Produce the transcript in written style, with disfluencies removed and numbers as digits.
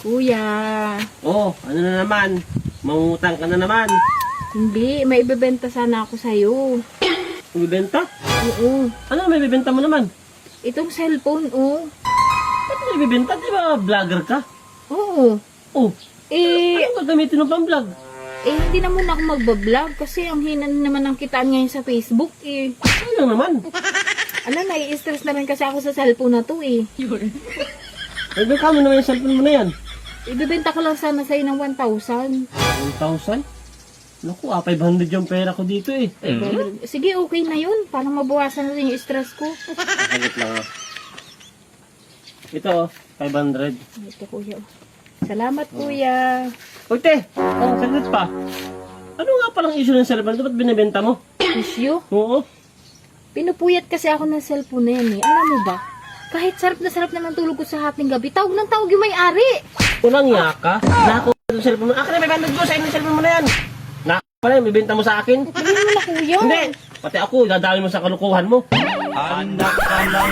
Kuya. Oh, ano na naman? Mangutang ka na naman. Hindi, may ibebenta sana ako sa'yo. Bibenta? Oo. Ano may bibenta mo naman? Itong cellphone, oh. Ba't may bibenta? Di ba vlogger ka? Oo. Oh, Eh, anong gagamitin mo pang vlog? hindi na muna ako magbablog kasi ang hina na naman ng kitaan ngayon sa Facebook, eh. Ano naman? Nai-stress na rin kasi ako sa cellphone na to, eh. Nagbenta mo naman yung cellphone mo na yan. Ibebenta ko lang sana sa'yo ng 1,000. 1,000? Naku, 500 yung pera ko dito eh. Sige, okay na yun. Para mabawasan na rin yung stress ko. Sagot lang ah. Ito oh, 500. Ito, kuya. Salamat, kuya. Uy, te! Oh, saglit pa. Ano nga palang issue ng cellphone? Ba't binibenta mo? Issue? Oo. Pinupuyat kasi ako ng cellphone na yan, eh. Alam mo ba? Kahit sarap naman tulog ko sa hating gabi, tawag ng tawag yung may-ari. Walang yaka. Nako yung cellphone mo. Akin na, may bandage ko sa inyo yung cellphone mo na yan. Nako pala, may benta mo sa akin. Hindi mo na, kuya. Hindi. Pati ako, dadami mo sa kalukuhan mo. Anak ka ng